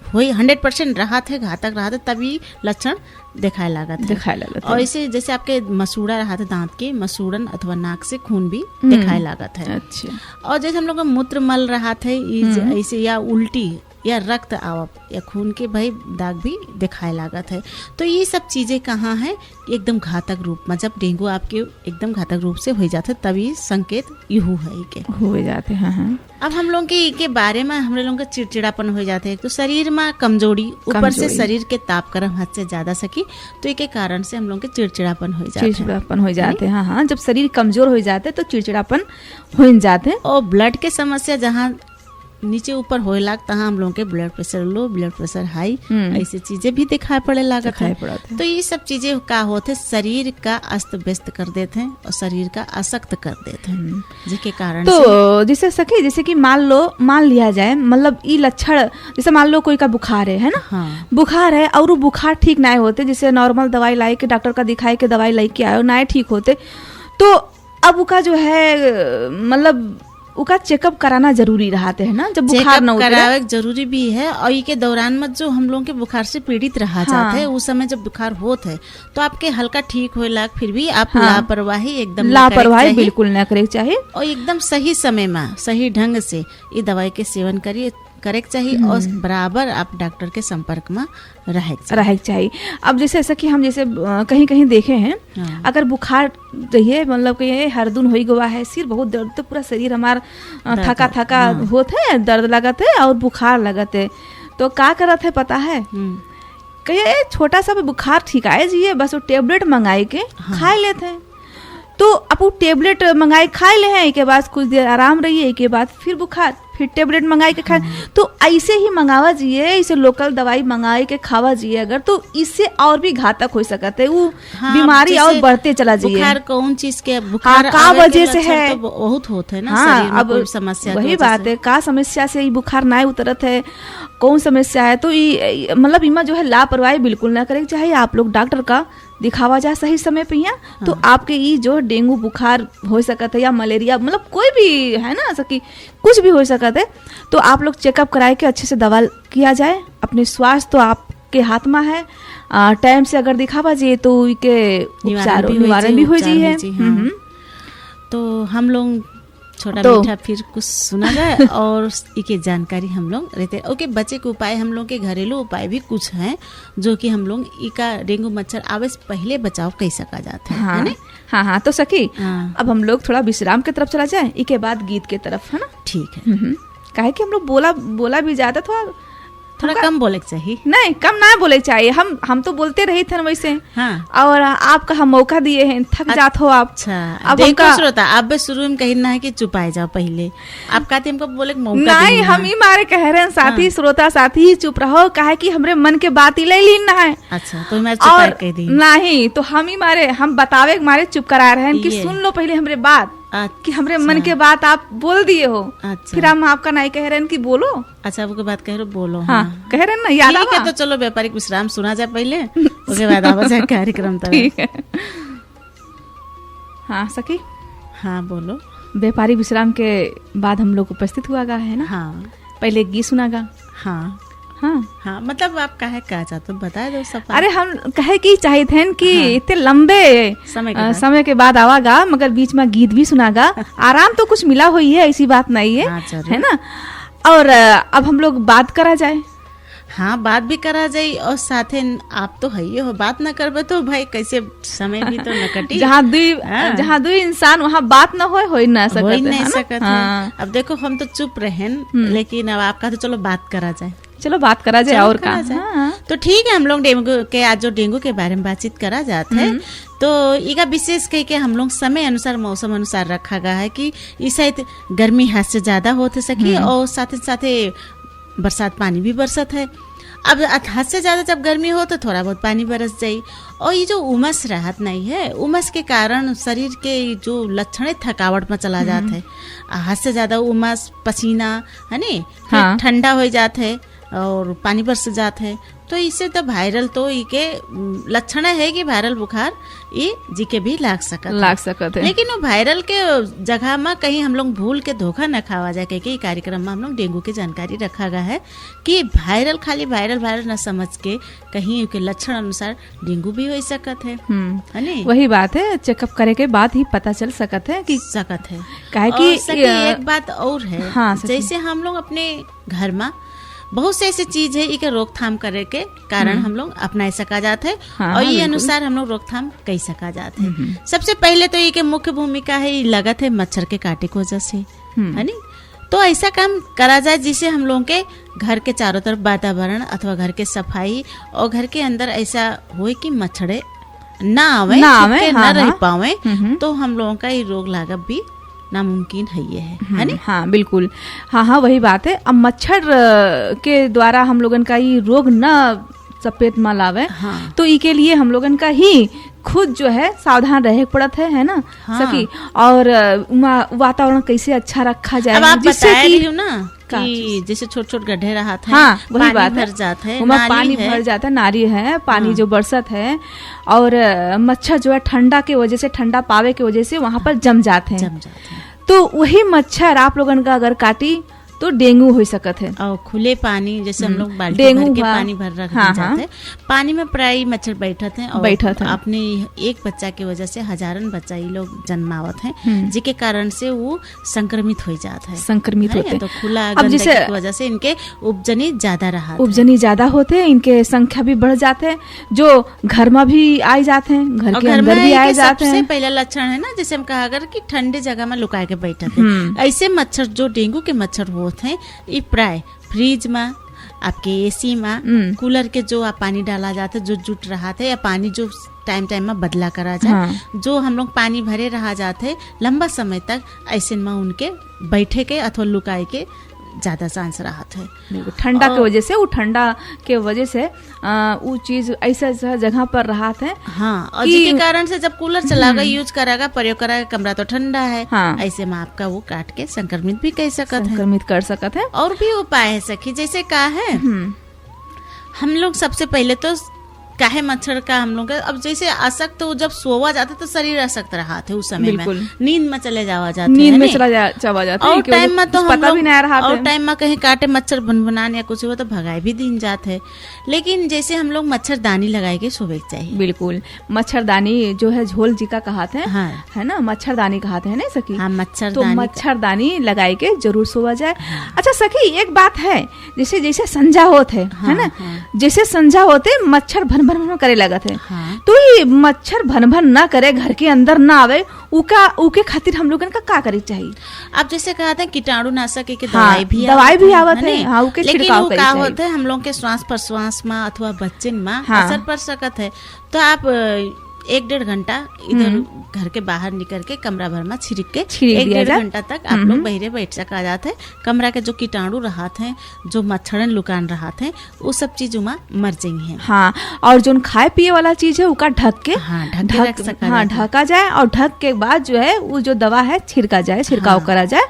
वही 100% राहत है, घातक राहत है, तभी लक्षण दिखाए लागत। और इसे जैसे आपके मसूड़ा रहा था, दांत के मसूड़न अथवा नाक से खून भी दिखाए लागत है। अच्छा। और जैसे हम लोग का मूत्र मल रहा था ऐसे, या उल्टी या रक्त आवप या खून के भाई दाग भी दिखाए लागत है। तो ये सब चीजें कहाँ है, एकदम घातक रूप में जब डेंगू आपके एकदम घातक रूप से हो जाते, तभी संकेत यूं है के हो जाते हैं। अब हम लोग के बारे में हम लोगों का चिड़चिड़ापन हो जाते हैं, तो शरीर में कमजोरी, ऊपर से शरीर के तापक्रम हद से ज्यादा सकी, तो एक कारण से हम लोग के चिड़चिड़ापन हो जाते हैं। हाँ, जब शरीर कमजोर हो जाते तो चिड़चिड़ापन हो जाते हैं। और ब्लड के समस्या जहाँ नीचे ऊपर होए लाग, तहाँ हम लोगों के blood pressure low, blood pressure high, ऐसी चीजें भी दिखाई पड़े लागत है। तो ये सब चीजें का होते शरीर का अस्त व्यस्त कर देते हैं और शरीर का असक्त कर देते हैं, जिसके कारण तो जैसे कि मान लिया जाए, मतलब ये लक्षण, जैसे मान लो कोई का बुखार है ना? हाँ। बुखार है और वो बुखार ठीक ना होते, जैसे नॉर्मल दवाई लाई के डॉक्टर का दिखाए के दवाई लाई के आयो ना ठीक होते, तो अब उसका जो है मतलब उका चेकअप कराना जरूरी रहते है ना, जब बुखार न करावे जरूरी भी है। और ये के दौरान में जो हम लोग के बुखार से पीड़ित रहा जाते हैं, उस समय जब बुखार होता है तो आपके हल्का ठीक होए लाग, फिर भी आप लापरवाही बिल्कुल न करे चाहिए, और एकदम सही समय में सही ढंग से ये दवाई के सेवन करिए करे चाहिए, और बराबर आप डॉक्टर के संपर्क में रहे चाहिए। अब जैसे ऐसा कि हम जैसे कहीं देखे हैं, अगर बुखार रहिए, मतलब कि हरदुन हो गवा है, सिर बहुत दर्द, तो पूरा शरीर हमारा थका होते है, दर्द लगत है और बुखार लगत है, तो क्या करत है पता है? कहिए छोटा सा बुखार ठीक आए जी, बस वो टेबलेट मंगाई के खा लेते हैं। तो अब वो टेबलेट मंगाई खा ले हैं, एक के बाद कुछ देर आराम रहिए, एक के बाद फिर बुखार, फिर टेबलेट मंगाई के खाए। तो ऐसे ही मंगावा जिए, इसे लोकल दवाई मंगाई के खावा जिए, अगर तो इससे और भी घातक हो सकता है, वो बीमारी और बढ़ते चला जाइए। बुखार कौन चीज के बुखार का वजह से है, तो बहुत होता है ना। हाँ, अब समस्या वही बात है, का समस्या से बुखार ना उतरत है, कौन समस्या है, तो मतलब इमा जो है लापरवाही बिल्कुल ना करे चाहिए। आप लोग डॉक्टर का दिखावा जाए सही समय पे यहाँ, तो आपके ये जो डेंगू बुखार हो सकता है या मलेरिया, मतलब कोई भी है ना, सकी कुछ भी हो सकता है, तो आप लोग चेकअप कराए के अच्छे से दवा किया जाए। अपने स्वास्थ्य तो आपके हाथ में है, टाइम से अगर दिखावा जाए तो के उपचार निवारण भी हो जाए। तो हम लोग छोटा मीठा फिर कुछ सुना जाए और इके जानकारी हम लोग रहते। ओके, बचे के उपाय, हम लोग के घरेलू उपाय भी कुछ हैं जो कि हम लोग इका डेंगू मच्छर आवे से पहले बचाव कर सका जाता है। हाँ, हाँ, तो सखी अब हम लोग थोड़ा विश्राम की तरफ चला जाए, इके बाद गीत के तरफ, है ना? ठीक है। काहे कि हम लोग बोला भी ज्यादा, थोड़ा कम बोले चाहिए। नहीं, कम ना बोले चाहिए, हम तो बोलते रहे थे वैसे। हाँ। और आपका हम मौका दिए हैं, थक जात हो आप। अच्छा, अब देखो श्रोता, आप शुरू में कहना है कि चुपाए जाओ पहले, आप कहते हमको बोले मौका नहीं, हम ही मारे कह रहे हैं साथी श्रोता साथी चुप रहो, काहे कि हमरे मन के बात ही ले लीना है। अच्छा, तो मैं चुपाए कह दी नहीं, तो हम ही मारे, हम बतावे मारे चुप करा रहे हैं कि सुन लो पहले हमरे बात, कि हमरे मन के बात आप बोल दिए हो। अच्छा। फिर हम आपका नहीं कह रहे हैं कि बोलो। अच्छा, वो बात कह रहे बोलो। हाँ, कह रहे हैं ना, याद है। तो चलो व्यापारिक विश्राम सुना जाए पहले, उसके बाद आवाज है कार्यक्रम। ठीक है। हाँ सखी, हाँ बोलो। व्यापारिक विश्राम के बाद हम लोग उपस्थित हुआ गा, है ना? हाँ, पहले गीत सुनागा। हाँ हाँ, हाँ, मतलब आप कहे क्या चाहते हो बता दो सब। अरे हम कहे कि चाहिए थे कि इतने लंबे समय के बाद आवागा, मगर बीच में गीत भी सुनागा। आराम तो कुछ मिला हुई है, ऐसी बात नहीं है, है ना? और अब हम लोग बात करा जाए। हाँ, बात भी करा जाए, और साथे आप तो है हो, बात ना करबे तो भाई कैसे समय भी तो न कटी। जहाँ दो इंसान वहाँ बात न हो ना सकते। अब देखो हम तो चुप रहे, लेकिन अब आपका तो चलो बात करा जाए। चलो बात करा जाए, और का तो ठीक है। हम लोग डेंगू के आज जो डेंगू के बारे में बातचीत करा जाता है, तो इका विशेष कह के हम लोग समय अनुसार मौसम अनुसार रखा गया है कि इस शायद गर्मी हाथ से ज्यादा होते सके, और साथ साथे बरसात पानी भी बरसत है। अब हद से ज्यादा जब गर्मी हो तो थोड़ा बहुत पानी बरस जाये, और ये जो उमस राहत नहीं है, उमस के कारण शरीर के जो लक्षण थकावट में चला जाता है। हद से ज्यादा उमस, पसीना, है नी, हाँ। ठंडा हो जाता है और पानी बरस जाता है, तो इससे तो वायरल तो इके लक्षण है कि वायरल बुखार ये जी के भी लाग सकत है। लेकिन वो वायरल के जगह में कहीं हम लोग भूल के धोखा न खावा जाए, क्योंकि कार्यक्रम में हम लोग डेंगू की जानकारी रखा गया है कि वायरल खाली वायरल न समझ के कहीं के लक्षण अनुसार डेंगू भी हो सकत है। वही बात है, चेकअप करे के बाद ही पता चल सकत है कि काहे कि एक बात और है। हाँ, जैसे हम लोग अपने घर में बहुत से ऐसी चीज है इके रोकथाम करे के कारण हम लोग अपना सका जाते हैं। हाँ, और ये अनुसार हम लोग रोकथाम कर सका जाते हैं। सबसे पहले तो ये मुख्य भूमिका है लगत है मच्छर के काटे की वजह से, है नी। तो ऐसा काम करा जाए जिससे हम लोगों के घर के चारों तरफ वातावरण अथवा घर के सफाई और घर के अंदर ऐसा हो कि मच्छरे ना आवे, ना रह पावे, तो हम लोगों का ये रोग लागत भी नामुमकिन है ये है ना। हाँ बिल्कुल, हाँ वही बात है। अब मच्छर के द्वारा हम लोगन का ये रोग न चपेट में लावे, हाँ। तो इसके लिए हम लोगन का ही खुद जो है सावधान रहे पड़त है ना। हाँ। सकी और वातावरण कैसे अच्छा रखा जाए। अब आप बता रही हो ना कि जैसे छोट छोट गड्ढे रहा था, हाँ, वही बात भर जाता है, पानी भर जाता है, नारी है, पानी जो बरसत है, और मच्छर जो है ठंडा के वजह से, ठंडा पावे के वजह से वहाँ पर जम जाते हैं। तो वही मच्छर आप लोगन का अगर काटी तो डेंगू हो सकत है। और खुले पानी जैसे हम लोग बाल्टी भर के पानी भर रख जाते हैं, पानी में प्राय मच्छर बैठते हैं और अपने एक बच्चा की वजह से हजारन बच्चा ये लोग जन्मावत हैं, जिसके कारण से वो संक्रमित हो जाता है, संक्रमित होते हैं। तो खुला गंदगी की वजह से इनके उपजनी ज्यादा होते हैं, इनके संख्या भी बढ़ जाते हैं, जो घर में भी आ जाते हैं, घर के अंदर भी आ जाते हैं। सबसे पहला लक्षण है ना, जैसे हम कहा अगर कि ठंडे जगह में लुका के बैठते हैं, ऐसे मच्छर जो डेंगू के मच्छर होते हैं, ये प्राय फ्रिज में, आपके एसी में, कूलर के जो आप पानी डाला जाता है, जो जुट रहा था, या पानी जो टाइम में बदला करा जाए, हाँ। जो हम लोग पानी भरे रहा जाते लंबा समय तक, ऐसे में उनके बैठे के अथवा लुकाए के ज्यादा चांस रहा है। ठंडा के वजह से, वो ठंडा के वजह से वो चीज ऐसा जगह पर रहा था, हाँ। और जिसके कारण से जब कूलर चलागा, यूज करागा, प्रयोग करागा, कमरा तो ठंडा है, हाँ। ऐसे में आपका वो काट के संक्रमित भी कर सकत है। और भी उपाय है सखी, जैसे कहा है हम लोग सबसे पहले तो काहे मच्छर का हम लोग अब जैसे असक्त तो जब सोवा जाते तो शरीर असक्त रहा थे उस समय में, नींद में चले जावा जाते, नींद में चला जाते और टाइम में तो पता भी नहीं रहा, और टाइम में कहीं काटे मच्छर भनभनान या कुछ हुआ तो भगाए भी दिन जाते है। लेकिन जैसे हम लोग मच्छरदानी लगाए के सोवे चाहिए। बिल्कुल, मच्छरदानी जो है झोल जी का कहाते हैं, हाँ। है ना, मच्छरदानी कहाते हैं ना सखी। हाँ, तो मच्छरदानी लगाए के जरूर सोवा जाए। अच्छा सखी, एक बात है, जैसे जैसे संझा होते है ना, जैसे संझा होते मच्छर भन भन करे लगत है, तो ये मच्छर भन भन ना करे, घर के अंदर ना आवे, उके खातिर हम लोगन का का करे चाहिए? अब जैसे कहते हैं कीटाणु नाशक के दवाई भी आवत है, हाँ, उके छिड़काव करे चाहिए। होता है हम लोग के श्वास प्रश्वास में अथवा बच्चन में असर पड़ सकत है, तो आप 1-1.5 घंटा इधर घर के बाहर निकल के कमरा भर में छिड़क के 1-1.5 घंटा तक आप लोग बहरे बैठ सका जाते हैं। कमरा के जो कीटाणु रहते हैं, जो मच्छरन लुकान रहते हैं, वो सब चीजों में मर जाएंगे। हाँ, और जो खाए पिए वाला चीज है उसका ढक के ढका जाए, और ढक के बाद जो है वो जो दवा है छिड़का जाए, छिड़काव करा जाए।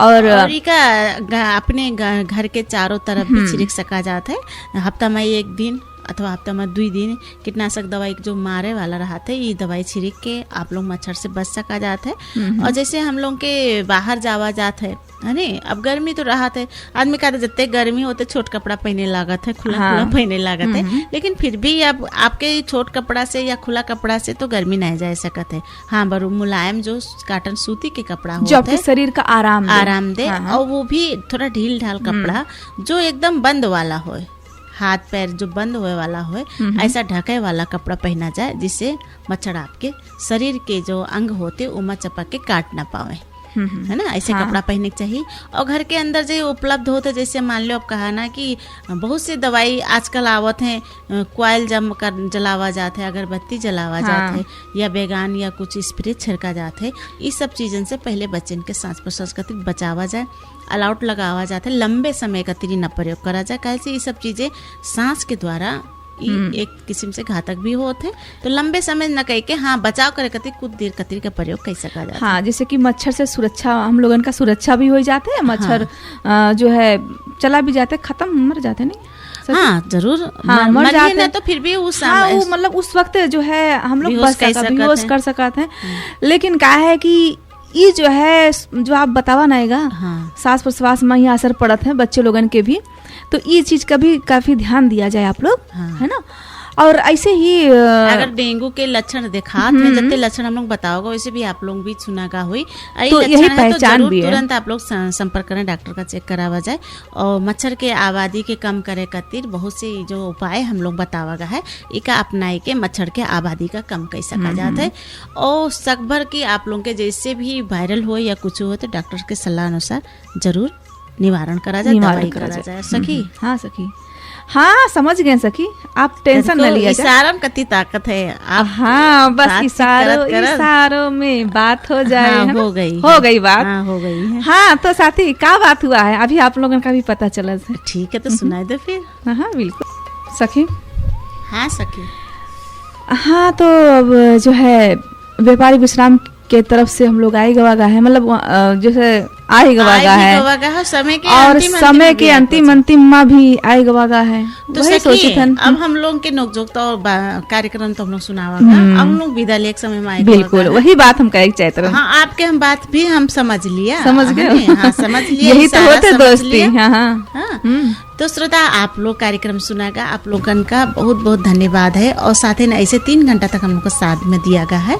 और अपने घर के चारों तरफ भी छिड़क सका जाता है। हफ्ता में 1 दिन अथवा हफ्ता में 2 दिन कीटनाशक दवाई जो मारे वाला रहता है, ये दवाई छिड़क के आप लोग मच्छर से बच सका जाता है। और जैसे हम लोग के बाहर जावा जाते है ने, अब गर्मी तो राहत है, आदमी कहते जितने गर्मी होते छोट कपड़ा पहने लागत है, खुला पहने लागत है, लेकिन फिर भी अब आपके छोट कपड़ा से या खुला कपड़ा से तो गर्मी नहीं जा सकत है। हाँ, बरू मुलायम जो काटन सूती के कपड़ा होता है, जो आपके शरीर का आराम दे, और वो भी थोड़ा ढील ढाल कपड़ा जो एकदम बंद वाला हो, हाथ पैर जो बंद होए वाला हो, ऐसा ढके वाला कपड़ा पहना जाए, जिससे मच्छर आपके शरीर के जो अंग होते उमा चपक के काट ना पावे, है ना, ऐसे कपड़ा पहनने के चाहिए। और घर के अंदर जो उपलब्ध होते, जैसे मान लो आप कहा ना कि बहुत से दवाई आजकल आवत हैं, कॉइल जम कर जलावा जाते है, अगरबत्ती जलावा जाते है, या बेगान या कुछ स्प्रे छिड़का जाते है, इस सब चीजन से पहले बच्चन के सांस प्रश्वास खातिर बचावा जाए, अलाउट लगावा जाता है, लंबे समय खातिर न प्रयोग करा जाए, कैसे ये सब चीजें सांस के द्वारा एक किस्म से घातक भी होते हैं, तो लंबे समय न कह के हाँ बचाव करे खातिर कुछ देर खातिर का प्रयोग कर सका जाता है। हाँ, जैसे कि मच्छर से सुरक्षा, हम लोगन का सुरक्षा भी हो जाते हैं, मच्छर जो है चला भी जाते, खत्म मर जाते नहीं। हाँ जरूर, हाँ, मर जाते हैं तो फिर भी उस मतलब उस वक्त जो है हम लोग बेहोश कर सकते हैं। लेकिन क्या है कि ये जो है जो आप बतावा नाएगा, सांस प्रश्वास में ही असर पड़त है बच्चे लोगन के भी, तो ये चीज का भी काफी ध्यान दिया जाए आप लोग, है ना। और ऐसे ही अगर डेंगू के लक्षण दिखाते हैं, जितने लक्षण हम लोग बताओगे वैसे भी आप लोग भी सुना का हुई, तो यही पहचान तो भी है, तुरंत आप लोग संपर्क करें, डॉक्टर का चेक करावा जाए। और मच्छर के आबादी के कम करे खातिर बहुत से जो उपाय हम लोग बतावा गया है, इका अपनाए के मच्छर के आबादी का कम कर सका जाता है। और सकभर की आप लोग के जैसे भी वायरल हो या कुछ हो तो डॉक्टर के सलाह अनुसार जरूर निवारण करा जाए, दवाई करा जाए। सखी, हाँ सखी, हाँ समझ गए सखी, आप टेंशन न लिया, इशारों में कितनी ताकत है आप, हाँ बस इशारों में बात हो जाए, हाँ, हो गई बात, हाँ, हो गई है। हाँ तो साथी क्या बात हुआ है, अभी आप लोगों का भी पता चला। ठीक है तो सुनाई दो फिर। हाँ बिल्कुल सखी। हाँ सखी, हाँ तो अब जो है व्यापारी विश्राम के तरफ से हम लोग आई गवागा है, मतलब जैसे आई गवागा है, समय के अंतिम माँ भी आई गवागा है। तो सखी, अब हम लोग के नोकझोंक तो कार्यक्रम तो हम लोग सुनावागा, अब हम लोग विदा ले एक समय में आए। बिल्कुल वही बात हम कहे चाहते हैं। हाँ, आपके हम बात भी हम समझ लिया, समझ गए, हाँ समझ लिया, यही तो होते दोस्ती। हाँ। तो श्रोता, आप लोग कार्यक्रम सुनागा, आप लोगन का बहुत बहुत धन्यवाद है। और साथ ही ऐसे 3 घंटा तक हम लोग को साथ में दिया गया है,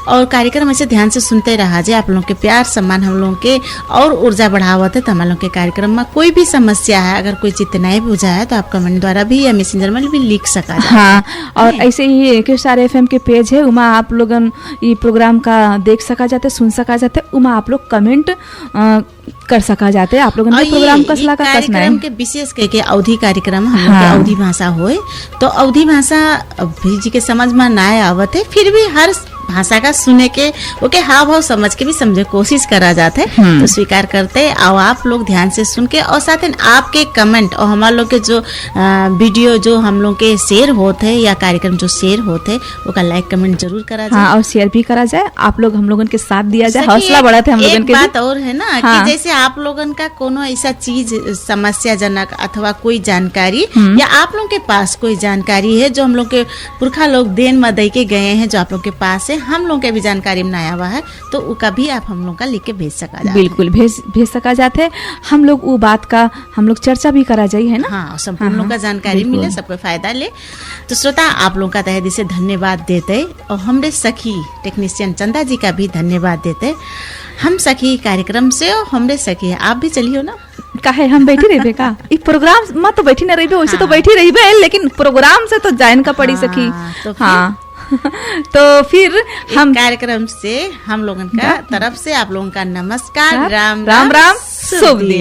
और कार्यक्रम ऐसे ध्यान से सुनते रहा जाए। आप लोग के प्यार सम्मान हम लोग के और ऊर्जा बढ़ावत है। तो हम लोग के कार्यक्रम में कोई भी समस्या है, अगर कोई चित्त नहीं बुझा है तो आप कमेंट द्वारा भी या मैसेंजर में भी लिख सका। हाँ, और ऐसे ही केसार FM के पेज है, उमा आप लोगन ये प्रोग्राम का देख सका जाते, सुन सका जाते, उमा आप लोग कमेंट कर सका जाते। आप लोगों ने प्रोग्राम कसला का कसना है के विशेष के अवधि कार्यक्रम हम लोग के अवधि भाषा होए, तो अवधि भाषा जी के समझ में ना आवत है, फिर भी हर भाषा का सुने के ओके हाव भाव समझ के भी समझे कोशिश करा जाता है, तो स्वीकार करते और आप लोग ध्यान से सुन के और साथ ही आपके कमेंट और हमारे लोग के जो वीडियो जो हम लोग के शेयर होते हैं या कार्यक्रम जो शेयर होते हैं वो का लाइक कमेंट जरूर करा जाए। हाँ, और शेयर भी करा जाए, आप लोग हम लोगन के साथ दिया जाए, हौसला बढ़ाते हम लोगन के। एक बात और है ना कि जैसे आप लोगन का कोनो ऐसा चीज समस्याजनक अथवा कोई जानकारी या आप लोग के पास कोई जानकारी है जो हम लोग के पुरखा लोग देन में दे के गए हैं, जो आप लोग के पास है, हम लोग के भी जानकारी में आया हुआ है, तो उसका भी आप हम लोग का लिख के भेज सका जाए। बिल्कुल भेज सका जाते, हम लोग वो बात का हम लोग चर्चा भी करा जाए, है ना। हाँ, संपूर्ण लोग का जानकारी मिले, सबको फायदा ले। तो श्रोता आप लोग का तहे दिल से धन्यवाद देते और हमरे सखी टेक्नीशियन चंदा जी का भी धन्यवाद देते। हम सखी कार्यक्रम से और हमरे सखी आप भी चलियो ना, काहे हम बैठी रही का ई प्रोग्राम में तो बैठी न रही, वैसे तो बैठी रही, लेकिन प्रोग्राम से तो जान का पड़ी सखी। तो हाँ तो फिर हम कार्यक्रम से हम लोगन का तरफ से आप लोगों का नमस्कार, राम राम शुभ दिन।